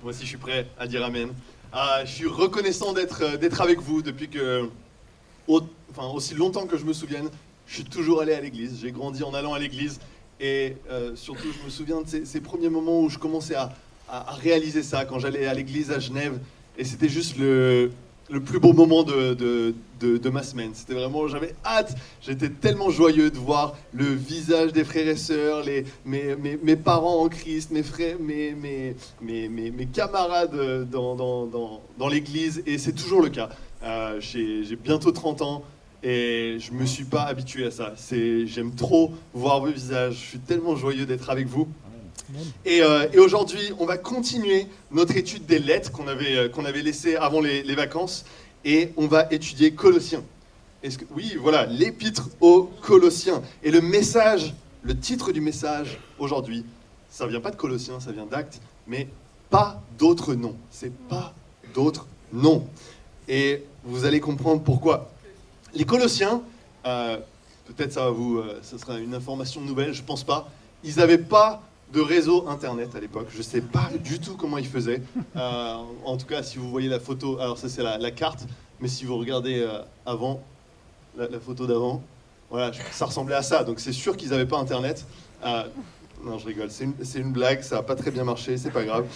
Moi aussi, je suis prêt à dire Amen. Je suis reconnaissant d'être avec vous depuis que, aussi longtemps que je me souvienne. Je suis toujours allé à l'église. J'ai grandi en allant à l'église. Et surtout, je me souviens de ces premiers moments où je commençais à réaliser ça, quand j'allais à l'église à Genève. Et c'était juste le plus beau moment de ma semaine. C'était vraiment, j'avais hâte. J'étais tellement joyeux de voir le visage des frères et sœurs, mes parents en Christ, mes frères, mes camarades dans l'église. Et c'est toujours le cas. J'ai bientôt 30 ans. Et je me suis pas habitué à ça. J'aime trop voir vos visages. Je suis tellement joyeux d'être avec vous. Et aujourd'hui, on va continuer notre étude des lettres qu'on avait laissées avant les vacances. Et on va étudier Colossiens. Oui, voilà, l'épître aux Colossiens. Et le titre du message aujourd'hui, ça vient pas de Colossiens, ça vient d'Actes, mais pas d'autres noms. C'est pas d'autres noms. Et vous allez comprendre pourquoi. Les Colossiens, peut-être ce sera une information nouvelle, je pense pas. Ils n'avaient pas de réseau internet à l'époque. Je sais pas du tout comment ils faisaient. En tout cas, si vous voyez la photo, alors ça c'est la carte, mais si vous regardez avant, la photo d'avant, voilà, ça ressemblait à ça. Donc c'est sûr qu'ils n'avaient pas internet. Non, je rigole. C'est une blague, ça n'a pas très bien marché, c'est pas grave.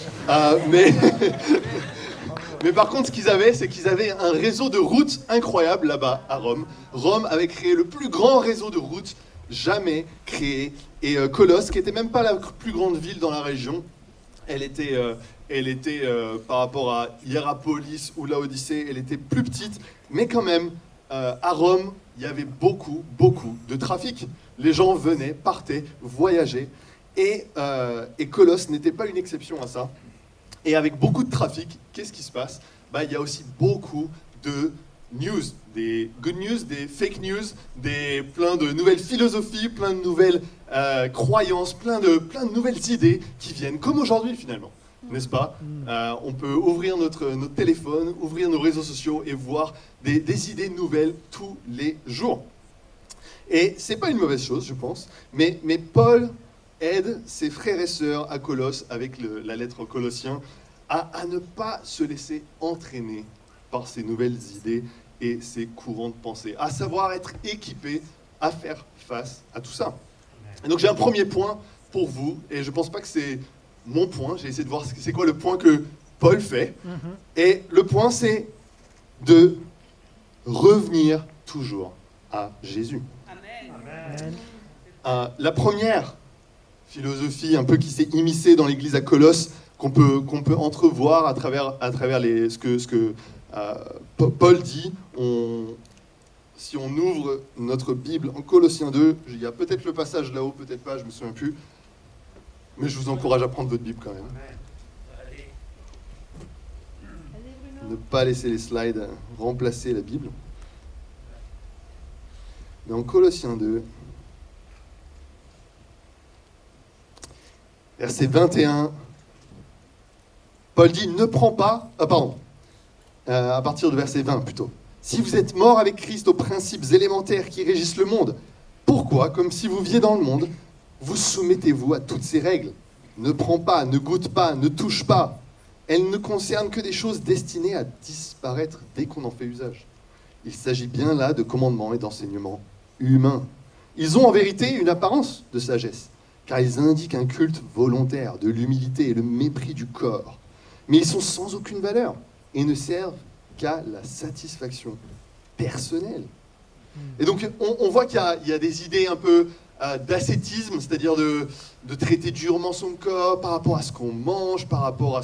Mais par contre, ce qu'ils avaient, c'est qu'ils avaient un réseau de routes incroyable là-bas, à Rome. Rome avait créé le plus grand réseau de routes jamais créé. Et Colosse, qui n'était même pas la plus grande ville dans la région, elle était par rapport à Hiérapolis ou Laodicée, elle était plus petite. Mais quand même, à Rome, il y avait beaucoup de trafic. Les gens venaient, partaient, voyageaient. Et Colosse n'était pas une exception à ça. Et avec beaucoup de trafic, qu'est-ce qui se passe ? Il y a aussi beaucoup de news, des good news, des fake news, plein de nouvelles philosophies, plein de nouvelles croyances, plein de nouvelles idées qui viennent, comme aujourd'hui finalement, n'est-ce pas ? On peut ouvrir notre téléphone, ouvrir nos réseaux sociaux et voir des idées nouvelles tous les jours. Et c'est pas une mauvaise chose, je pense, mais Paul aide ses frères et sœurs à Colosse, avec la lettre aux Colossiens, à ne pas se laisser entraîner par ces nouvelles idées et ces courants de pensée, à savoir être équipés à faire face à tout ça. Et donc j'ai un premier point pour vous, et je pense pas que c'est mon point, j'ai essayé de voir c'est quoi le point que Paul fait, et le point c'est de revenir toujours à Jésus. Amen. La première philosophie un peu qui s'est immiscée dans l'église à Colosse, qu'on peut entrevoir à travers ce que Paul dit. Si on ouvre notre Bible en Colossiens 2, il y a peut-être le passage là-haut, peut-être pas, je me souviens plus. Mais je vous encourage à prendre votre Bible quand même. Ne pas laisser les slides remplacer la Bible. Mais en Colossiens 2, verset 21, Paul dit, ne prends pas... à partir de verset 20 plutôt. Si vous êtes morts avec Christ aux principes élémentaires qui régissent le monde, pourquoi, comme si vous viviez dans le monde, vous soumettez-vous à toutes ces règles ? Ne prends pas, ne goûte pas, ne touche pas. Elles ne concernent que des choses destinées à disparaître dès qu'on en fait usage. Il s'agit bien là de commandements et d'enseignements humains. Ils ont en vérité une apparence de sagesse, car ils indiquent un culte volontaire de l'humilité et le mépris du corps. Mais ils sont sans aucune valeur et ne servent qu'à la satisfaction personnelle. Et donc, on voit qu'il y a des idées un peu d'ascétisme, c'est-à-dire de traiter durement son corps par rapport à ce qu'on mange, par rapport à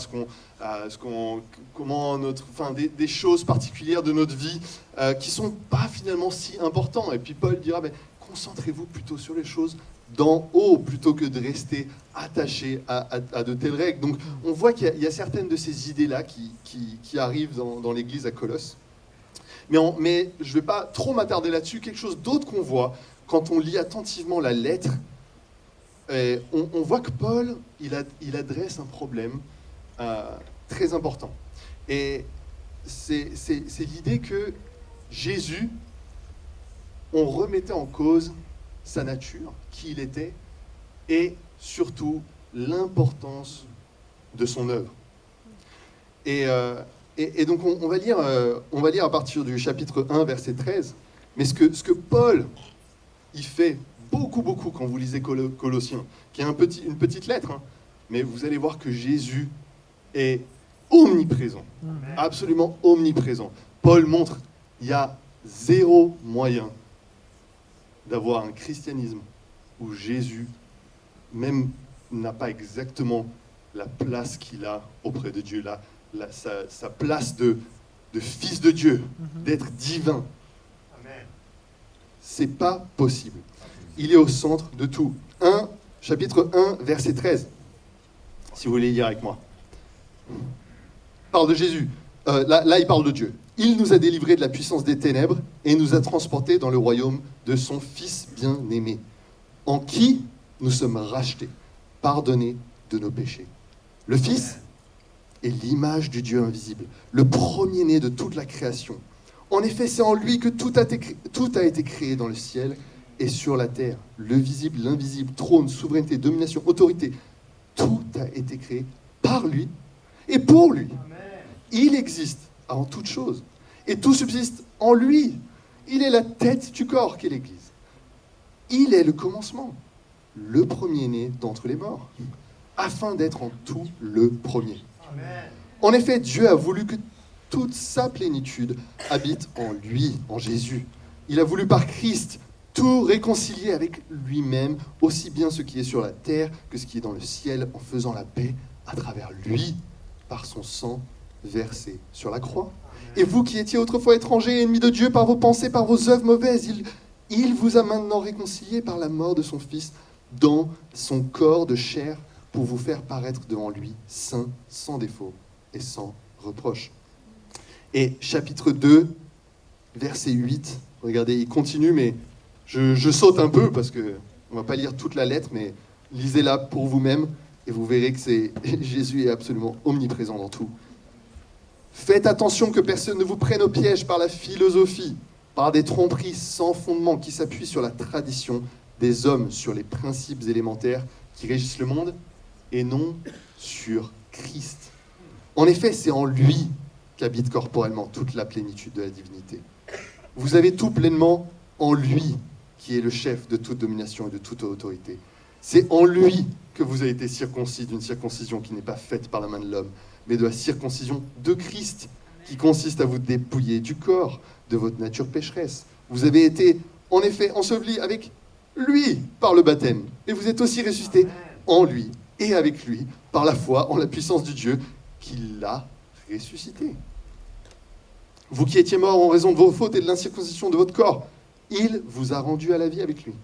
des choses particulières de notre vie qui ne sont pas finalement si importantes. Et puis Paul dira, concentrez-vous plutôt sur les choses d'en haut, plutôt que de rester attaché à de telles règles. Donc on voit qu'il y a certaines de ces idées-là qui arrivent dans l'église à Colosse. Mais je ne vais pas trop m'attarder là-dessus. Quelque chose d'autre qu'on voit quand on lit attentivement la lettre, on voit que Paul, il adresse un problème très important. Et c'est l'idée que Jésus, on remettait en cause sa nature, qui il était, et surtout l'importance de son œuvre. Et donc on va lire à partir du chapitre 1, verset 13. Mais ce que Paul, il fait beaucoup quand vous lisez Colossiens, qui est une petite lettre, hein, mais vous allez voir que Jésus est omniprésent, absolument omniprésent. Paul montre qu'il y a zéro moyen d'avoir un christianisme où Jésus même n'a pas exactement la place qu'il a auprès de Dieu, sa place de fils de Dieu, d'être divin. Amen. C'est pas possible. Il est au centre de tout. Chapitre 1, verset 13. Si vous voulez lire avec moi. Il parle de Jésus. Là, il parle de Dieu. Il nous a délivrés de la puissance des ténèbres et nous a transportés dans le royaume de son Fils bien-aimé, en qui nous sommes rachetés, pardonnés de nos péchés. Le Fils est l'image du Dieu invisible, le premier-né de toute la création. En effet, c'est en lui que tout a été créé dans le ciel et sur la terre. Le visible, l'invisible, trône, souveraineté, domination, autorité. Tout a été créé par lui et pour lui. Amen. Il existe avant toute chose et tout subsiste en lui. Il est la tête du corps qu'est l'Église. Il est le commencement, le premier-né d'entre les morts, afin d'être en tout le premier. Amen. En effet, Dieu a voulu que toute sa plénitude habite en lui, en Jésus. Il a voulu par Christ tout réconcilier avec lui-même, aussi bien ce qui est sur la terre que ce qui est dans le ciel, en faisant la paix à travers lui, par son sang versé sur la croix. Et vous qui étiez autrefois étrangers et ennemis de Dieu par vos pensées, par vos œuvres mauvaises, il vous a maintenant réconciliés par la mort de son Fils dans son corps de chair pour vous faire paraître devant lui saint, sans défaut et sans reproche. Et chapitre 2, verset 8, regardez, il continue, mais je saute un peu parce qu'on ne va pas lire toute la lettre, mais lisez-la pour vous-même et vous verrez que Jésus est absolument omniprésent dans tout. Faites attention que personne ne vous prenne au piège par la philosophie, par des tromperies sans fondement qui s'appuient sur la tradition des hommes, sur les principes élémentaires qui régissent le monde, et non sur Christ. En effet, c'est en lui qu'habite corporellement toute la plénitude de la divinité. Vous avez tout pleinement en lui, qui est le chef de toute domination et de toute autorité. C'est en lui que vous avez été circoncis d'une circoncision qui n'est pas faite par la main de l'homme, mais de la circoncision de Christ, qui consiste à vous dépouiller du corps, de votre nature pécheresse. Vous avez été, en effet, ensevelis avec lui par le baptême, et vous êtes aussi ressuscités en lui et avec lui, par la foi en la puissance du Dieu qui l'a ressuscité. Vous qui étiez morts en raison de vos fautes et de l'incirconcision de votre corps, il vous a rendu à la vie avec lui.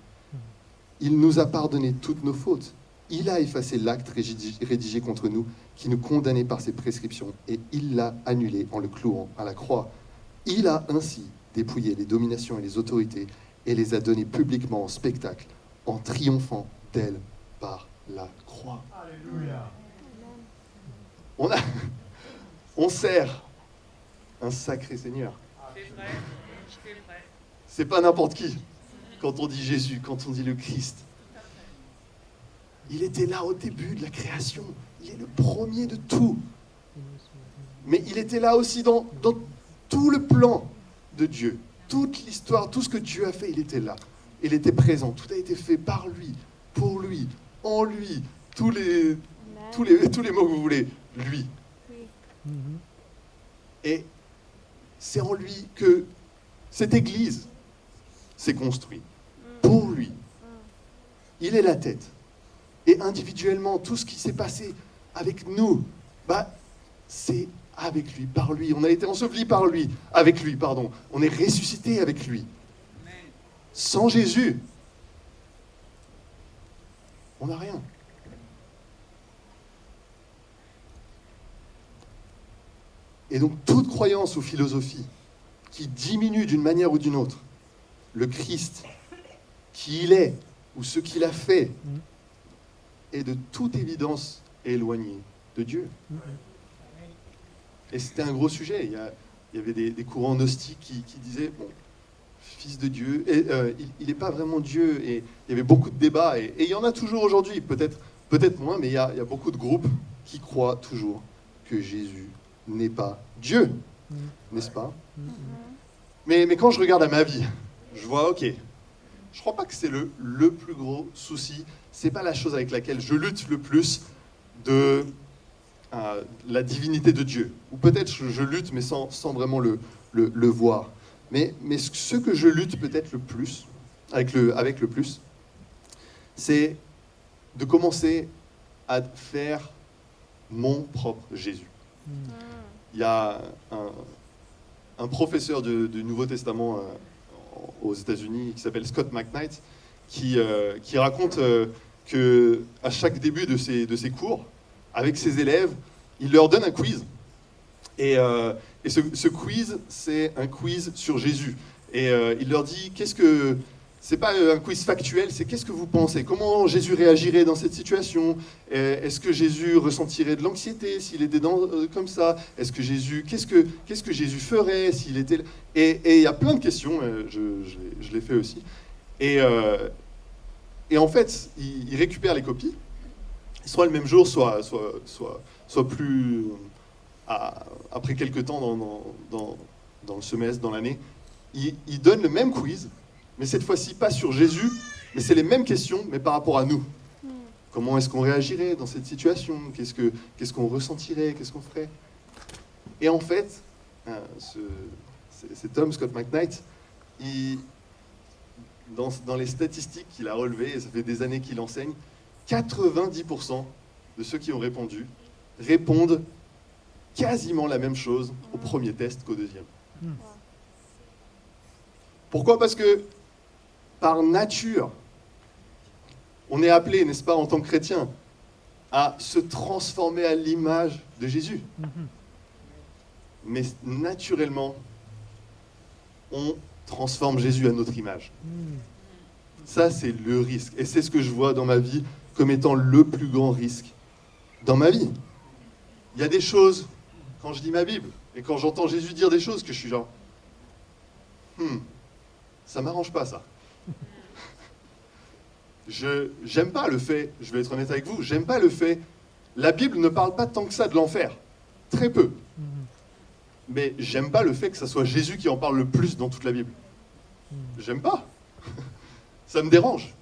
Il nous a pardonné toutes nos fautes. Il a effacé l'acte rédigé contre nous qui nous condamnait par ses prescriptions et il l'a annulé en le clouant à la croix. Il a ainsi dépouillé les dominations et les autorités et les a données publiquement en spectacle en triomphant d'elles par la croix. Alléluia. On sert un sacré Seigneur. C'est vrai. C'est pas n'importe qui. Quand on dit Jésus, quand on dit le Christ. Il était là au début de la création. Il est le premier de tout. Mais il était là aussi dans tout le plan de Dieu. Toute l'histoire, tout ce que Dieu a fait, il était là. Il était présent. Tout a été fait par lui, pour lui, en lui. Tous les mots que vous voulez. Lui. Et c'est en lui que cette Église s'est construite. Pour lui. Il est la tête. Et individuellement, tout ce qui s'est passé avec nous, c'est avec lui, par lui. On a été ensevelis par lui, avec lui, pardon. On est ressuscité avec lui. Sans Jésus, on n'a rien. Et donc, toute croyance ou philosophie qui diminue d'une manière ou d'une autre le Christ, qui il est, ou ce qu'il a fait, est de toute évidence éloigné de Dieu. Et c'était un gros sujet. Il y avait des courants gnostiques qui disaient, bon, fils de Dieu, il n'est pas vraiment Dieu. Et il y avait beaucoup de débats, et il y en a toujours aujourd'hui, peut-être moins, mais il y a beaucoup de groupes qui croient toujours que Jésus n'est pas Dieu, n'est-ce pas? Mais quand je regarde à ma vie, je vois, ok, je crois pas que c'est le plus gros souci, c'est pas la chose avec laquelle je lutte le plus de la divinité de Dieu. Ou peut-être je lutte, mais sans vraiment le voir. Mais ce que je lutte peut-être le plus, avec le plus, c'est de commencer à faire mon propre Jésus. Il y a un professeur du Nouveau Testament aux États-Unis qui s'appelle Scott McKnight qui raconte que à chaque début de ses cours, avec ses élèves, il leur donne un quiz. Et ce quiz, c'est un quiz sur Jésus. Et il leur dit, c'est pas un quiz factuel, c'est qu'est-ce que vous pensez? Comment Jésus réagirait dans cette situation? Est-ce que Jésus ressentirait de l'anxiété s'il était comme ça? Qu'est-ce que Jésus ferait s'il était... Et il y a plein de questions, je l'ai fait aussi. Et en fait, il récupère les copies, soit le même jour, soit plus... après quelques temps dans le semestre, dans l'année. Il donne le même quiz, mais cette fois-ci pas sur Jésus, mais c'est les mêmes questions, mais par rapport à nous. Comment est-ce qu'on réagirait dans cette situation? Qu'est-ce qu'on ressentirait? Qu'est-ce qu'on ferait? Et en fait, cet homme, Scott McKnight, dans les statistiques qu'il a relevées, et ça fait des années qu'il enseigne, 90% de ceux qui ont répondu répondent quasiment la même chose au premier test qu'au deuxième. Pourquoi? Parce que par nature, on est appelé, n'est-ce pas, en tant que chrétien, à se transformer à l'image de Jésus. Mais naturellement, on transforme Jésus à notre image. Ça, c'est le risque. Et c'est ce que je vois dans ma vie comme étant le plus grand risque dans ma vie. Il y a des choses, quand je lis ma Bible, et quand j'entends Jésus dire des choses, que je suis genre, ça m'arrange pas ça. J'aime pas le fait, je vais être honnête avec vous, j'aime pas le fait, la Bible ne parle pas tant que ça de l'enfer, très peu. Mais j'aime pas le fait que ça soit Jésus qui en parle le plus dans toute la Bible. J'aime pas. Ça me dérange.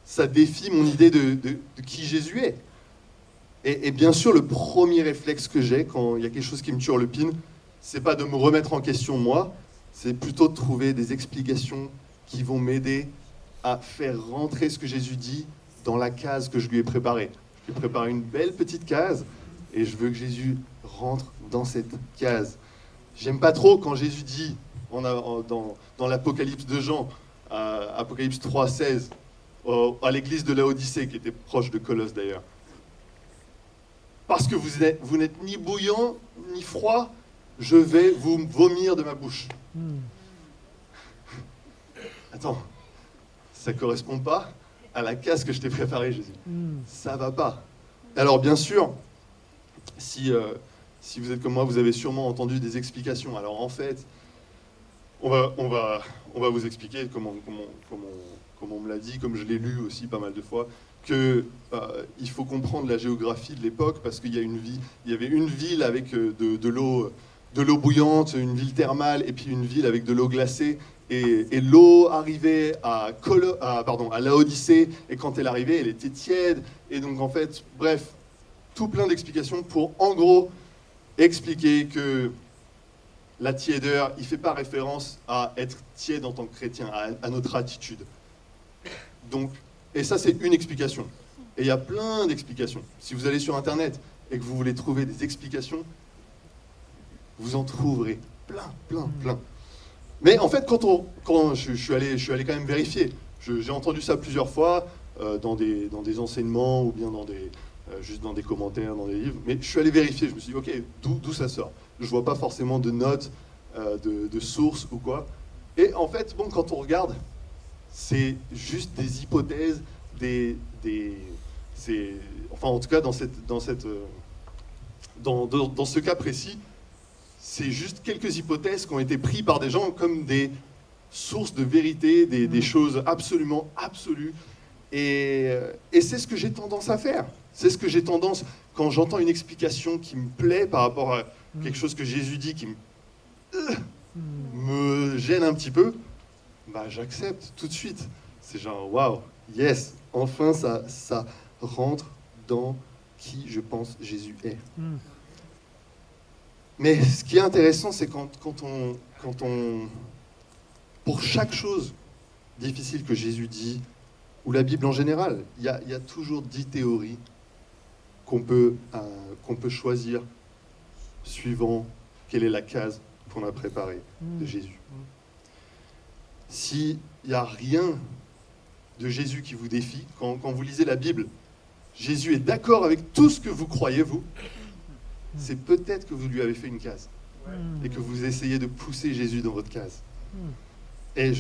Ça défie mon idée de qui Jésus est. Et bien sûr, le premier réflexe que j'ai quand il y a quelque chose qui me turlupine, c'est pas de me remettre en question moi, c'est plutôt de trouver des explications qui vont m'aider à faire rentrer ce que Jésus dit dans la case que je lui ai préparée. Je lui ai préparé une belle petite case et je veux que Jésus rentre dans cette case. J'aime pas trop quand Jésus dit dans l'Apocalypse de Jean, Apocalypse 3,16, à l'église de Laodicée, qui était proche de Colosse d'ailleurs. Parce que vous n'êtes ni bouillant ni froid, je vais vous vomir de ma bouche. Attends, ça ne correspond pas à la case que je t'ai préparée, Jésus. Ça va pas. Alors bien sûr, si vous êtes comme moi, vous avez sûrement entendu des explications. Alors en fait, on va vous expliquer comme on me l'a dit, comme je l'ai lu aussi pas mal de fois, que il faut comprendre la géographie de l'époque parce qu'il y avait une ville avec de l'eau bouillante, une ville thermale, et puis une ville avec de l'eau glacée. Et l'eau arrivait à Laodicée, et quand elle arrivait, elle était tiède. Et donc en fait, bref, tout plein d'explications pour en gros expliquer que la tiédeur, il ne fait pas référence à être tiède en tant que chrétien, à notre attitude. Donc, et ça, c'est une explication. Et il y a plein d'explications. Si vous allez sur Internet et que vous voulez trouver des explications, vous en trouverez plein. Mais en fait, quand je suis allé quand même vérifier. J'ai entendu ça plusieurs fois dans des enseignements ou bien juste dans des commentaires, dans des livres. Mais je suis allé vérifier. Je me suis dit, ok, d'où ça sort? Je vois pas forcément de notes, de sources ou quoi. Et en fait, bon, quand on regarde, c'est juste des hypothèses, enfin, en tout cas, dans ce cas précis, c'est juste quelques hypothèses qui ont été prises par des gens comme des sources de vérité, des choses absolument absolues. Et c'est ce que j'ai tendance à faire. C'est ce que j'ai tendance, quand j'entends une explication qui me plaît par rapport à quelque chose que Jésus dit qui me gêne un petit peu, bah j'accepte tout de suite. C'est genre, waouh, yes, enfin ça rentre dans qui je pense Jésus est. Mais ce qui est intéressant, c'est quand on, pour chaque chose difficile que Jésus dit, ou la Bible en général, il y a toujours 10 théories qu'on peut choisir suivant quelle est la case qu'on a préparée de Jésus. S'il n'y a rien de Jésus qui vous défie, quand vous lisez la Bible, Jésus est d'accord avec tout ce que vous croyez, vous, c'est peut-être que vous lui avez fait une case et que vous essayez de pousser Jésus dans votre case. Et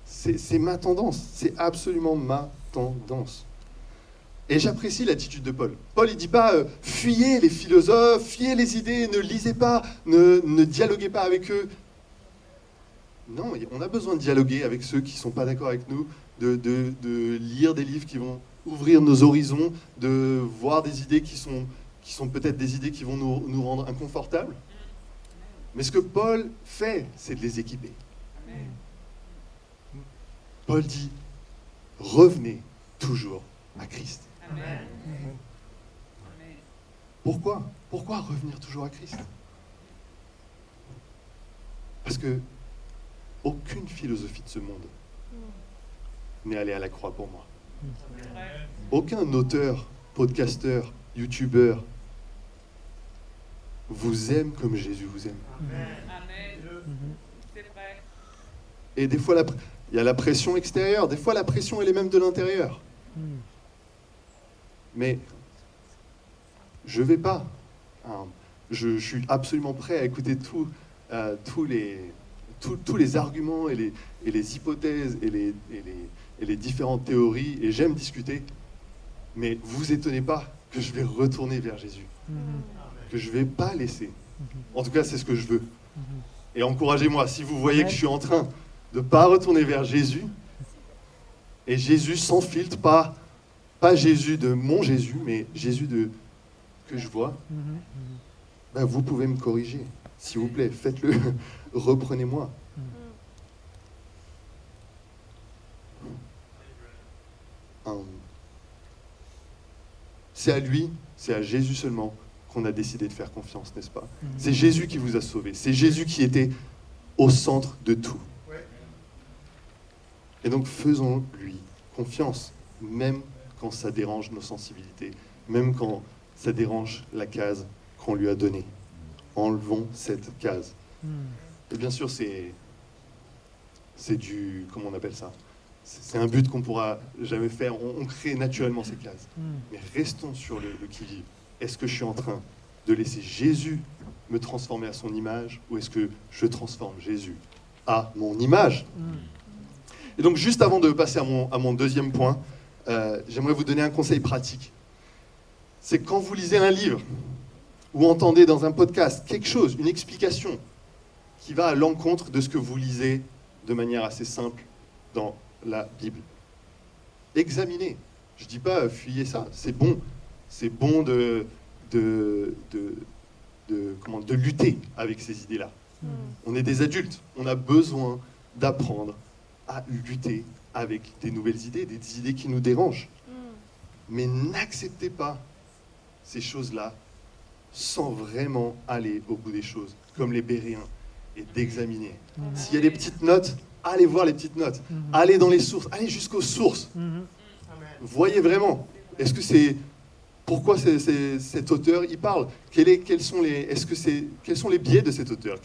c'est ma tendance, c'est absolument ma tendance. Et j'apprécie l'attitude de Paul. Paul, il ne dit pas fuyez les philosophes, fuyez les idées, ne lisez pas, ne dialoguez pas avec eux. Non, on a besoin de dialoguer avec ceux qui ne sont pas d'accord avec nous, de lire des livres qui vont ouvrir nos horizons, de voir des idées qui sont peut-être des idées qui vont nous rendre inconfortables. Mais ce que Paul fait, c'est de les équiper. Paul dit, revenez toujours à Christ. Amen. Pourquoi revenir toujours à Christ? Parce que aucune philosophie de ce monde n'est allée à la croix pour moi. Aucun auteur, podcasteur, youtubeur vous aime comme Jésus vous aime. Amen. C'est vrai. Et des fois, il y a la pression extérieure, des fois la pression elle est même de l'intérieur. Mais je vais pas. Je suis absolument prêt à écouter tous les arguments et les hypothèses et les différentes théories, et j'aime discuter. Mais vous étonnez pas que je vais retourner vers Jésus, que je vais pas laisser. En tout cas, c'est ce que je veux. Et encouragez-moi, si vous voyez que je suis en train de pas retourner vers Jésus, et Jésus sans filtre, pas Jésus de mon Jésus, mais Jésus que je vois, ben vous pouvez me corriger. S'il vous plaît, faites-le. Reprenez-moi. C'est à lui, c'est à Jésus seulement qu'on a décidé de faire confiance, n'est-ce pas? C'est Jésus qui vous a sauvés. C'est Jésus qui était au centre de tout. Et donc faisons-lui confiance, même quand ça dérange nos sensibilités, même quand ça dérange la case qu'on lui a donnée. Enlevons cette case. Et bien sûr, c'est du... Comment on appelle ça? C'est un but qu'on ne pourra jamais faire. On crée naturellement ces cases. Mais restons sur le qui-vive. Est-ce que je suis en train de laisser Jésus me transformer à son image, ou est-ce que je transforme Jésus à mon image? Et donc, juste avant de passer à mon deuxième point, j'aimerais vous donner un conseil pratique. C'est quand vous lisez un livre ou entendez dans un podcast quelque chose, une explication qui va à l'encontre de ce que vous lisez de manière assez simple dans la Bible. Examinez. Je ne dis pas fuyez ça, c'est bon. C'est bon de lutter avec ces idées-là. On est des adultes, on a besoin d'apprendre à lutter avec des nouvelles idées, des idées qui nous dérangent. Mais n'acceptez pas ces choses-là sans vraiment aller au bout des choses, comme les Béréens, et d'examiner. S'il y a des petites notes, allez voir les petites notes. Allez dans les sources, allez jusqu'aux sources. Voyez vraiment. Est-ce que c'est... Pourquoi cet auteur il parle? Quels sont les biais de cet auteur?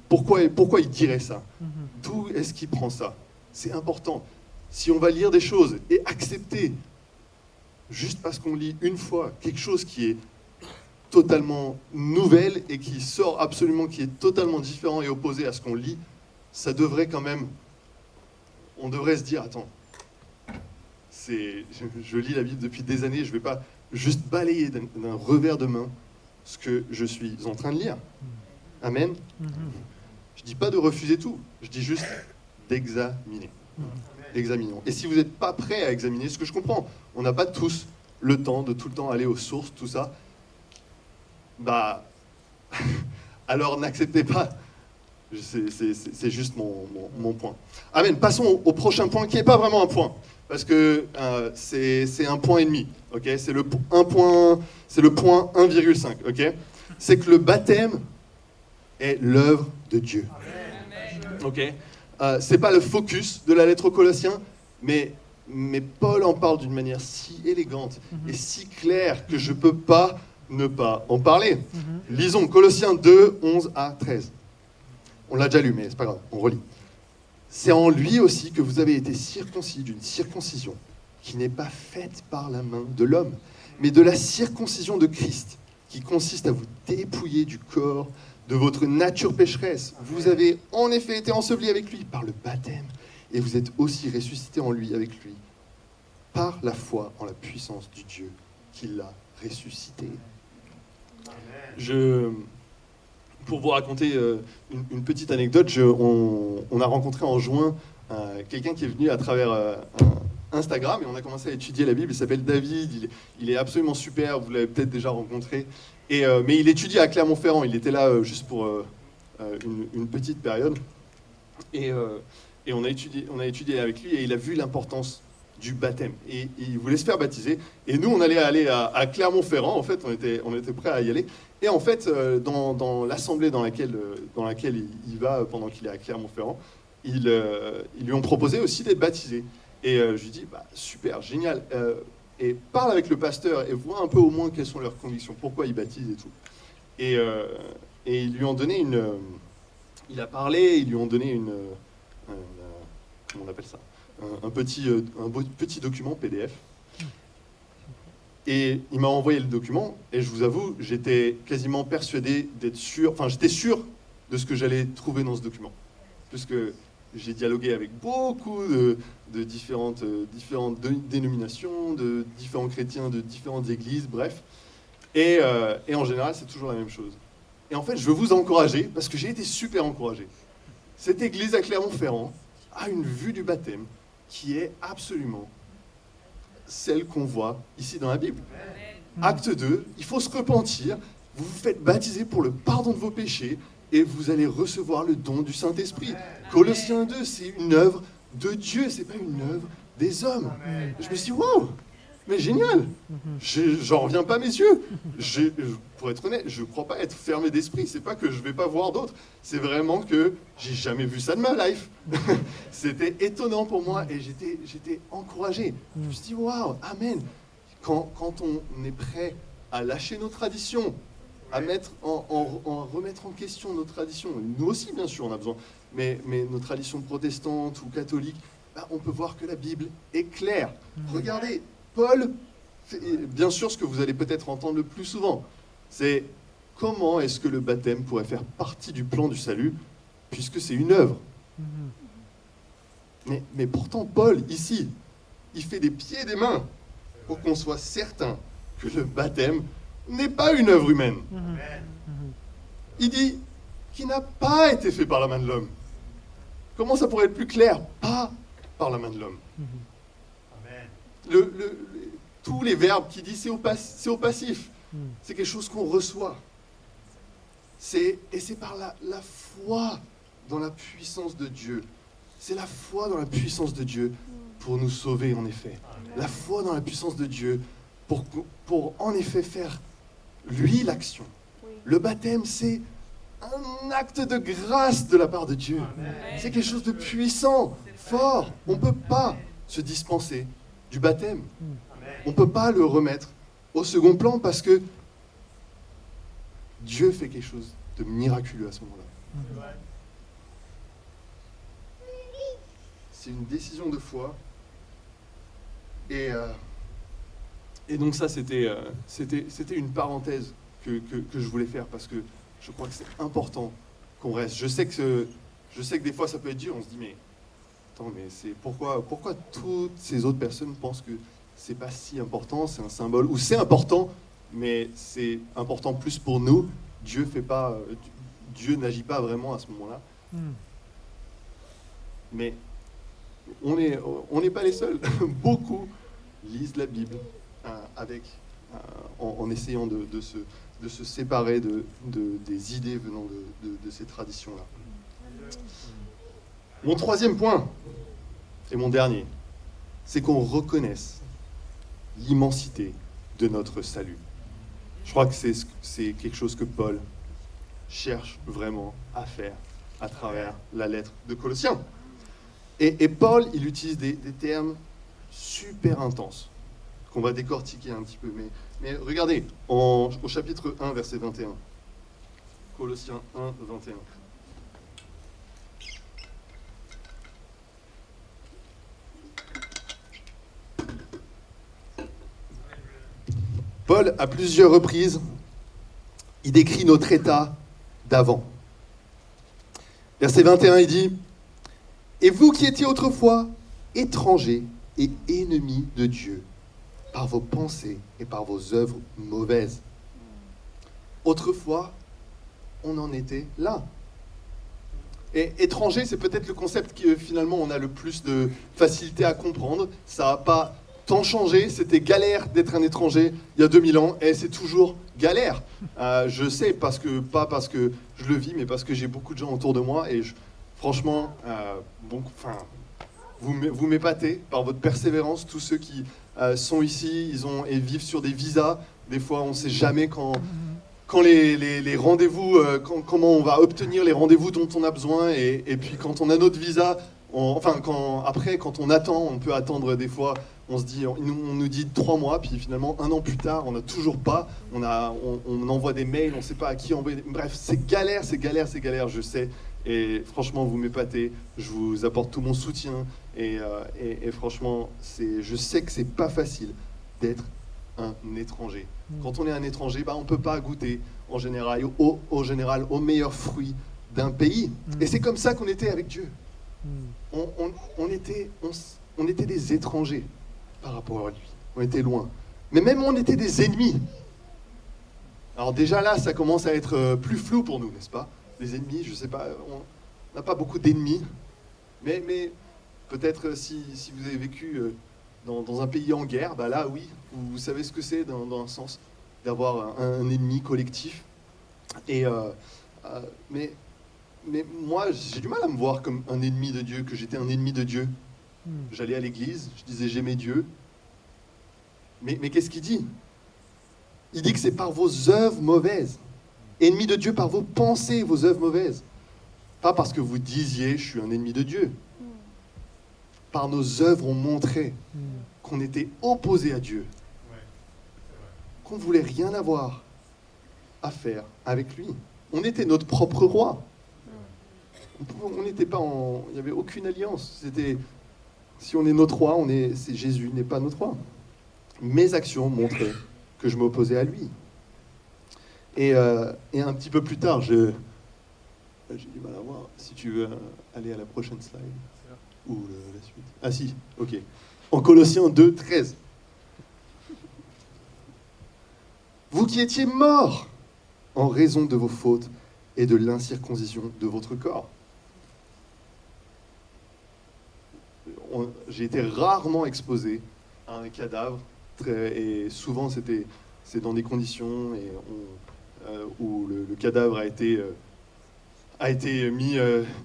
Pourquoi il dirait ça? D'où est-ce qu'il prend ça? C'est important. Si on va lire des choses et accepter, juste parce qu'on lit une fois quelque chose qui est totalement nouvelle et qui sort absolument, qui est totalement différent et opposé à ce qu'on lit, ça devrait quand même... On devrait se dire, attends, je lis la Bible depuis des années, je ne vais pas juste balayer d'un revers de main ce que je suis en train de lire. Amen. Je ne dis pas de refuser tout, je dis juste d'examiner. Examinons. Et si vous n'êtes pas prêt à examiner, ce que je comprends, on n'a pas tous le temps de tout le temps aller aux sources, tout ça, bah, alors n'acceptez pas. C'est juste mon point. Amen. Passons au prochain point, qui n'est pas vraiment un point, parce que c'est un point et demi. Okay, c'est le point 1,5. Okay, c'est que le baptême est l'œuvre de Dieu. Okay, c'est pas le focus de la lettre aux Colossiens, mais Paul en parle d'une manière si élégante et si claire que je ne peux pas ne pas en parler. Lisons Colossiens 2, 11 à 13. On l'a déjà lu, mais c'est pas grave, on relit. C'est en lui aussi que vous avez été circoncis d'une circoncision qui n'est pas faite par la main de l'homme, mais de la circoncision de Christ, qui consiste à vous dépouiller du corps de votre nature pécheresse. Vous avez en effet été ensevelis avec lui par le baptême, et vous êtes aussi ressuscités en lui, avec lui, par la foi en la puissance du Dieu qui l'a ressuscité. Pour vous raconter une petite anecdote, on a rencontré en juin quelqu'un qui est venu à travers Instagram et on a commencé à étudier la Bible. Il s'appelle David, il est absolument super, vous l'avez peut-être déjà rencontré. Mais il étudie à Clermont-Ferrand, il était là juste pour une petite période. Et on a étudié avec lui et il a vu l'importance du baptême. Et il voulait se faire baptiser. Et nous, on allait aller à Clermont-Ferrand, en fait, on était prêts à y aller. Et en fait, dans l'assemblée dans laquelle il va pendant qu'il est à Clermont-Ferrand, ils lui ont proposé aussi d'être baptisé. Et je lui dis, bah, super, génial. Et parle avec le pasteur et vois un peu au moins quelles sont leurs convictions, pourquoi ils baptisent et tout. Et ils lui ont donné il a parlé, ils lui ont donné comment on appelle ça, un petit document PDF. Et il m'a envoyé le document, et je vous avoue, j'étais quasiment persuadé d'être sûr, enfin j'étais sûr de ce que j'allais trouver dans ce document. Puisque j'ai dialogué avec beaucoup de différentes dénominations, de différents chrétiens, de différentes églises, bref. Et en général, c'est toujours la même chose. Et en fait, je veux vous encourager, parce que j'ai été super encouragé. Cette église à Clermont-Ferrand a une vue du baptême qui est absolument celle qu'on voit ici dans la Bible. Acte 2, il faut se repentir, vous vous faites baptiser pour le pardon de vos péchés et vous allez recevoir le don du Saint-Esprit. Colossiens 2, c'est une œuvre de Dieu, c'est pas une œuvre des hommes. Je me suis dit, waouh, mais génial, j'en reviens pas à mes yeux. Pour être honnête, je ne crois pas être fermé d'esprit, c'est pas que je vais pas voir d'autres, c'est vraiment que j'ai jamais vu ça de ma life. C'était étonnant pour moi et j'étais encouragé. Je me suis dit, waouh, amen. Quand on est prêt à lâcher nos traditions, à remettre en question nos traditions, nous aussi bien sûr on a besoin, mais nos traditions protestantes ou catholiques, bah, on peut voir que la Bible est claire. Regardez, Paul, bien sûr ce que vous allez peut-être entendre le plus souvent, c'est comment est-ce que le baptême pourrait faire partie du plan du salut, puisque c'est une œuvre. Mais pourtant Paul, ici, il fait des pieds et des mains pour qu'on soit certain que le baptême n'est pas une œuvre humaine. Il dit qu'il n'a pas été fait par la main de l'homme. Comment ça pourrait être plus clair? Pas par la main de l'homme. Tous les verbes qu'il dit, c'est au passif. C'est quelque chose qu'on reçoit. Et c'est par la foi dans la puissance de Dieu. C'est la foi dans la puissance de Dieu pour nous sauver, en effet. La foi dans la puissance de Dieu pour en effet faire, lui, l'action. Le baptême, c'est un acte de grâce de la part de Dieu. C'est quelque chose de puissant, fort. On ne peut pas se dispenser du baptême. On ne peut pas le remettre au second plan parce que Dieu fait quelque chose de miraculeux à ce moment-là. C'est une décision de foi. Et donc ça, c'était une parenthèse que je voulais faire parce que je crois que c'est important qu'on reste. Je sais que des fois ça peut être dur, on se dit mais c'est pourquoi toutes ces autres personnes pensent que c'est pas si important, c'est un symbole, ou c'est important, mais c'est important plus pour nous. Dieu n'agit pas vraiment à ce moment-là. Mais on n'est pas les seuls. Beaucoup lisent la Bible en essayant de se séparer des idées venant de ces traditions-là. Mon troisième point, et mon dernier, c'est qu'on reconnaisse l'immensité de notre salut. Je crois que c'est quelque chose que Paul cherche vraiment à faire à travers la lettre de Colossiens. Et Paul, il utilise des termes super intenses, qu'on va décortiquer un petit peu. Mais regardez, au chapitre 1, verset 21. Colossiens 1, 21. Paul, à plusieurs reprises, il décrit notre état d'avant. Verset 21, il dit « Et vous qui étiez autrefois étrangers et ennemis de Dieu, par vos pensées et par vos œuvres mauvaises. » Autrefois, on en était là. Et étranger, c'est peut-être le concept que finalement on a le plus de facilité à comprendre. Ça n'a pas tant changé, c'était galère d'être un étranger il y a 2000 ans, et c'est toujours galère. Je sais, pas parce que je le vis, mais parce que j'ai beaucoup de gens autour de moi, et franchement, vous m'épatez par votre persévérance. Tous ceux qui sont ici, et vivent sur des visas, des fois on ne sait jamais quand les rendez-vous, comment on va obtenir les rendez-vous dont on a besoin, et puis quand on a notre visa, quand on attend, on peut attendre des fois, on nous dit 3 mois, puis finalement 1 an plus tard, on n'a toujours pas, on envoie des mails, on ne sait pas à qui envoyer, bref, c'est galère, je sais, et franchement vous m'épatez, je vous apporte tout mon soutien, et franchement, je sais que c'est pas facile d'être un étranger. Quand on est un étranger, on ne peut pas goûter en général aux meilleurs fruits d'un pays. Et c'est comme ça qu'on était avec Dieu. On était des étrangers par rapport à lui. On était loin. Mais même on était des ennemis. Alors déjà là, ça commence à être plus flou pour nous, n'est-ce pas? Les ennemis, je ne sais pas, on n'a pas beaucoup d'ennemis. Mais peut-être si vous avez vécu dans un pays en guerre, là oui, vous savez ce que c'est dans un sens d'avoir un ennemi collectif. Mais moi, j'ai du mal à me voir comme un ennemi de Dieu, que j'étais un ennemi de Dieu. J'allais à l'église, je disais j'aimais Dieu. Mais qu'est-ce qu'il dit? Il dit que c'est par vos œuvres mauvaises. Ennemi de Dieu par vos pensées, vos œuvres mauvaises. Pas parce que vous disiez je suis un ennemi de Dieu. Par nos œuvres, on montrait qu'on était opposé à Dieu. Qu'on ne voulait rien avoir à faire avec lui. On était notre propre roi. On n'était pas il n'y avait aucune alliance. Si on est notre roi, c'est Jésus n'est pas notre roi. Mes actions montraient que je m'opposais à lui. Et un petit peu plus tard, j'ai du mal à voir. Si tu veux aller à la prochaine slide. Ou la suite. Ah si, ok. En Colossiens 2, 13. Vous qui étiez morts en raison de vos fautes et de l'incirconcision de votre corps. J'ai été rarement exposé à un cadavre, et souvent c'est dans des conditions où le cadavre a été mis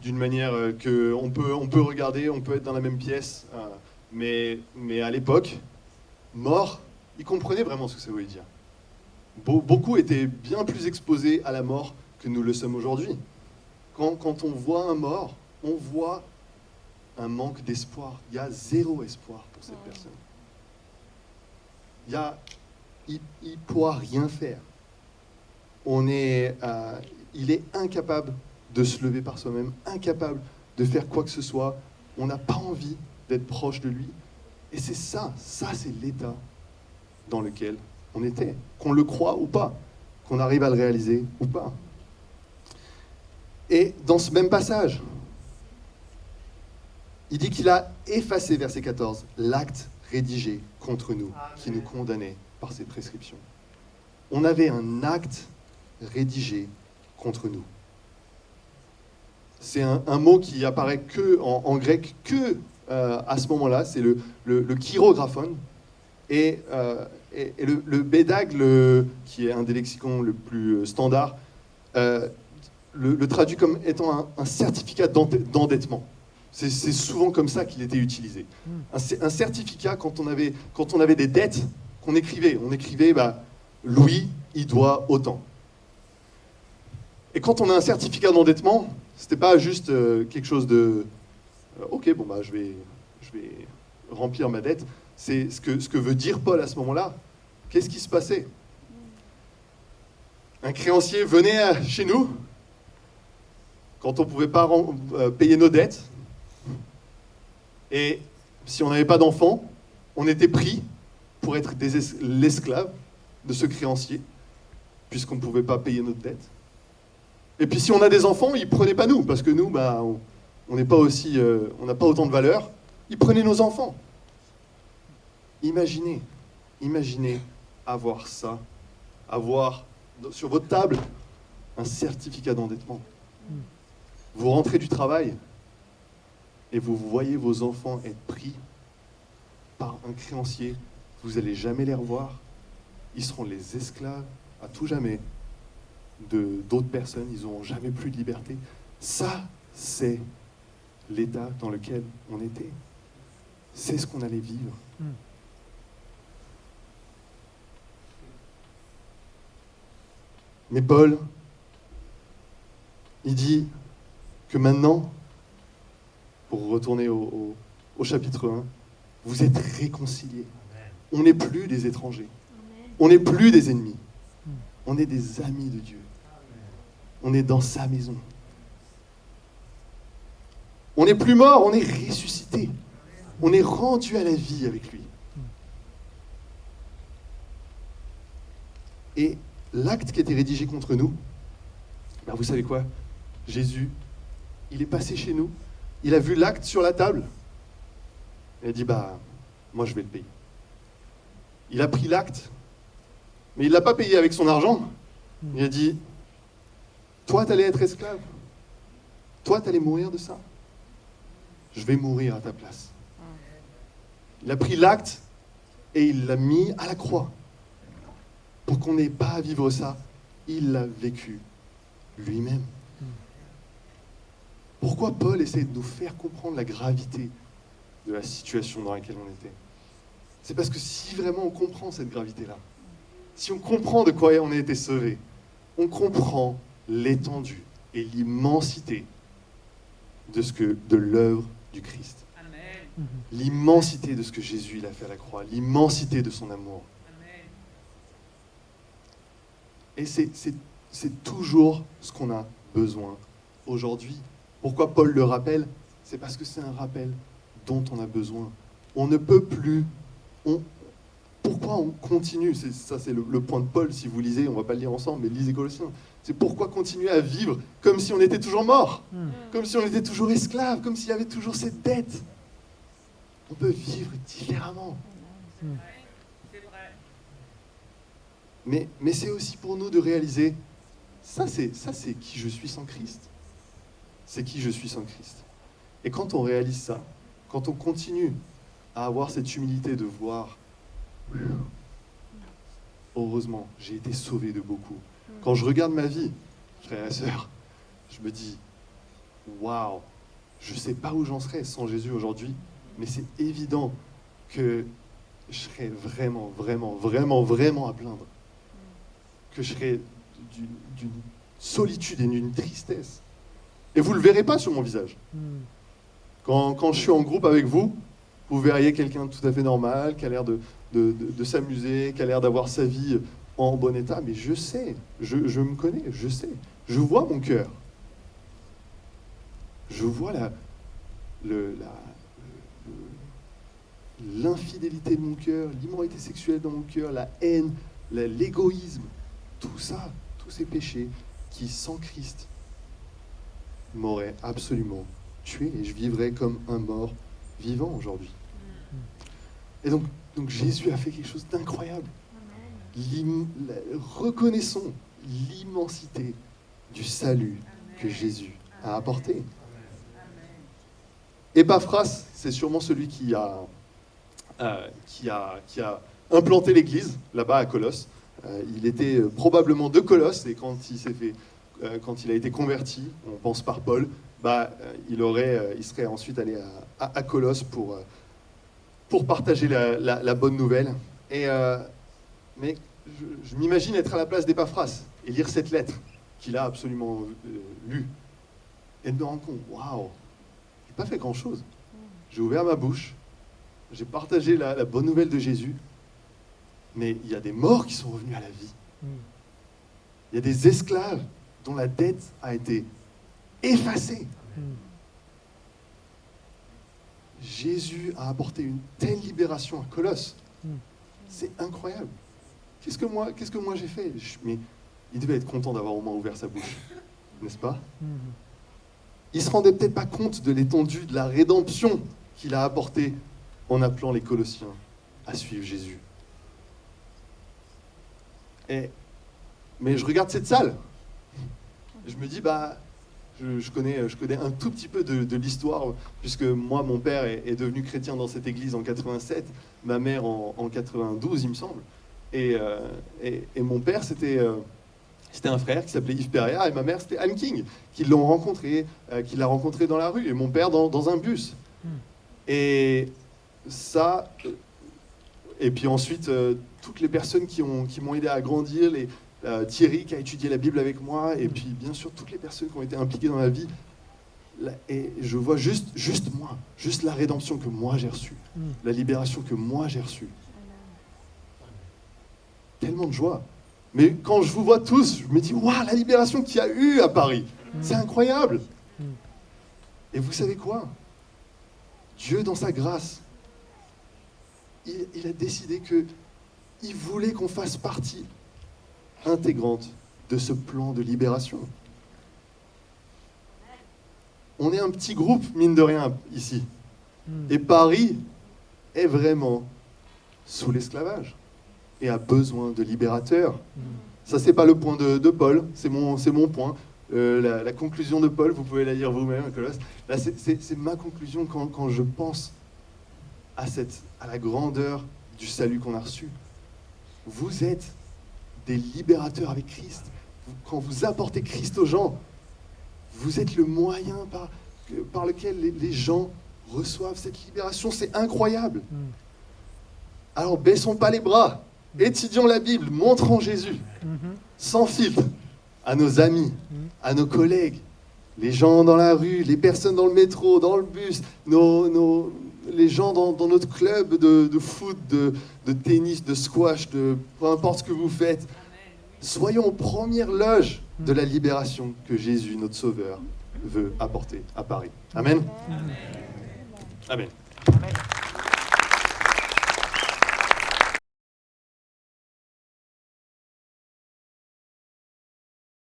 d'une manière qu'on peut regarder, on peut être dans la même pièce, mais à l'époque, mort, ils comprenaient vraiment ce que ça voulait dire. Beaucoup étaient bien plus exposés à la mort que nous le sommes aujourd'hui. Quand on voit un mort, on voit un manque d'espoir. Il y a 0 espoir pour cette personne. Il ne pourra rien faire. Il est incapable de se lever par soi-même, incapable de faire quoi que ce soit. On n'a pas envie d'être proche de lui. Et c'est ça c'est l'état dans lequel on était, qu'on le croit ou pas, qu'on arrive à le réaliser ou pas. Et dans ce même passage, il dit qu'il a effacé, verset 14, l'acte rédigé contre nous, qui nous condamnait par ses prescriptions. On avait un acte rédigé contre nous. C'est un mot qui apparaît que en grec que à ce moment-là, c'est le chirographone. Et le BEDAG, qui est un des lexicons le plus standard, le traduit comme étant un certificat d'endettement. C'est souvent comme ça qu'il était utilisé. Un certificat, quand on avait des dettes, qu'on écrivait. On écrivait, Louis, il doit autant. Et quand on a un certificat d'endettement, c'était pas juste quelque chose de ok, je vais remplir ma dette. C'est ce que veut dire Paul à ce moment-là. Qu'est-ce qui se passait? Un créancier venait chez nous quand on ne pouvait pas payer nos dettes. Et si on n'avait pas d'enfants, on était pris pour être l'esclave de ce créancier, puisqu'on ne pouvait pas payer notre dette. Et puis si on a des enfants, ils ne prenaient pas nous, parce que nous, on n'est pas aussi, on n'a pas autant de valeur. Ils prenaient nos enfants. Imaginez avoir ça, avoir sur votre table un certificat d'endettement. Vous rentrez du travail et vous voyez vos enfants être pris par un créancier. Vous n'allez jamais les revoir. Ils seront les esclaves à tout jamais d'autres personnes. Ils n'auront jamais plus de liberté. Ça, c'est l'état dans lequel on était. C'est ce qu'on allait vivre. Mais Paul, il dit que maintenant, pour retourner au chapitre 1, vous êtes réconciliés. On n'est plus des étrangers. On n'est plus des ennemis. On est des amis de Dieu. On est dans sa maison. On n'est plus mort, on est ressuscité. On est rendu à la vie avec lui. Et l'acte qui a été rédigé contre nous, vous savez quoi? Jésus, il est passé chez nous, il a vu l'acte sur la table, et il a dit, moi je vais le payer. Il a pris l'acte, mais il ne l'a pas payé avec son argent. Il a dit, toi tu allais être esclave, toi tu allais mourir de ça, je vais mourir à ta place. Il a pris l'acte et il l'a mis à la croix. Pour qu'on n'ait pas à vivre ça, il l'a vécu lui-même. Pourquoi Paul essaie de nous faire comprendre la gravité de la situation dans laquelle on était? C'est parce que si vraiment on comprend cette gravité-là, si on comprend de quoi on a été sauvé, on comprend l'étendue et l'immensité de l'œuvre du Christ. Amen. L'immensité de ce que Jésus il a fait à la croix, l'immensité de son amour. Amen. Et c'est toujours ce qu'on a besoin aujourd'hui. Pourquoi Paul le rappelle? C'est parce que c'est un rappel dont on a besoin. On ne peut plus... Pourquoi on continue? C'est le point de Paul, si vous lisez, on ne va pas le lire ensemble, mais lisez Colossiens. C'est pourquoi continuer à vivre comme si on était toujours mort, comme si on était toujours esclave, comme s'il y avait toujours cette dette. On peut vivre différemment. C'est vrai. Mais c'est aussi pour nous de réaliser, ça c'est qui je suis sans Christ. C'est qui je suis sans Christ. Et quand on réalise ça, quand on continue à avoir cette humilité de voir, heureusement, j'ai été sauvé de beaucoup. Quand je regarde ma vie, frères et sœurs, je me dis, waouh, je ne sais pas où j'en serais sans Jésus aujourd'hui, mais c'est évident que je serais vraiment à plaindre. Que je serais d'une solitude et d'une tristesse. Et vous ne le verrez pas sur mon visage. Quand je suis en groupe avec vous, vous verriez quelqu'un de tout à fait normal, qui a l'air de s'amuser, qui a l'air d'avoir sa vie en bon état. Mais je sais, je me connais, je sais. Je vois mon cœur. Je vois l'infidélité de mon cœur, l'immoralité sexuelle dans mon cœur, la haine, l'égoïsme. Tout ça, tous ces péchés qui, sans Christ, m'auraient absolument tué. Et je vivrais comme un mort vivant aujourd'hui. Et donc Jésus a fait quelque chose d'incroyable. Reconnaissons l'immensité du salut que Jésus a apporté. Épaphras, c'est sûrement celui qui a implanté l'église là-bas à Colosse. Il était probablement de Colosse et quand il a été converti, on pense par Paul, il serait ensuite allé à Colosse pour partager la bonne nouvelle. Mais je m'imagine être à la place d'Épaphras et lire cette lettre qu'il a absolument lue et me rendre compte, waouh, j'ai pas fait grand-chose. J'ai ouvert ma bouche, j'ai partagé la bonne nouvelle de Jésus, mais il y a des morts qui sont revenus à la vie. Il y a des esclaves dont la dette a été effacée. Jésus a apporté une telle libération à Colosse. C'est incroyable. Qu'est-ce que moi j'ai fait? Mais il devait être content d'avoir au moins ouvert sa bouche, n'est-ce pas? Il ne se rendait peut-être pas compte de l'étendue de la rédemption qu'il a apportée en appelant les Colossiens à suivre Jésus. Mais je regarde cette salle, je me dis, je connais un tout petit peu de l'histoire, puisque moi, mon père est devenu chrétien dans cette église en 87, ma mère en 92, il me semble. Et mon père, c'était un frère qui s'appelait Yves Perriard, et ma mère, c'était Anne King, qui l'a rencontré dans la rue, et mon père dans un bus. Et ça... Et puis ensuite, toutes les personnes qui m'ont aidé à grandir, Thierry qui a étudié la Bible avec moi, et puis bien sûr toutes les personnes qui ont été impliquées dans la vie. Et je vois juste moi, juste la rédemption que moi j'ai reçue, la libération que moi j'ai reçue. Tellement de joie. Mais quand je vous vois tous, je me dis, waouh, la libération qu'il y a eu à Paris, c'est incroyable. Et vous savez quoi? Dieu, dans sa grâce, il a décidé qu'il voulait qu'on fasse partie intégrante de ce plan de libération. On est un petit groupe, mine de rien, ici. Et Paris est vraiment sous l'esclavage et a besoin de libérateurs. Ça, c'est pas le point de Paul, c'est mon point. La conclusion de Paul, vous pouvez la lire vous-même, Colosse. Là, c'est ma conclusion quand je pense à la grandeur du salut qu'on a reçu. Vous êtes des libérateurs avec Christ. Quand vous apportez Christ aux gens, vous êtes le moyen par lequel les gens reçoivent cette libération. C'est incroyable. Alors, baissons pas les bras. Étudions la Bible, montrons Jésus, sans filtre, à nos amis, à nos collègues, les gens dans la rue, les personnes dans le métro, dans le bus, les gens dans notre club de foot, de tennis, de squash, peu importe ce que vous faites. Soyons aux premières loges de la libération que Jésus, notre Sauveur, veut apporter à Paris. Amen. Amen.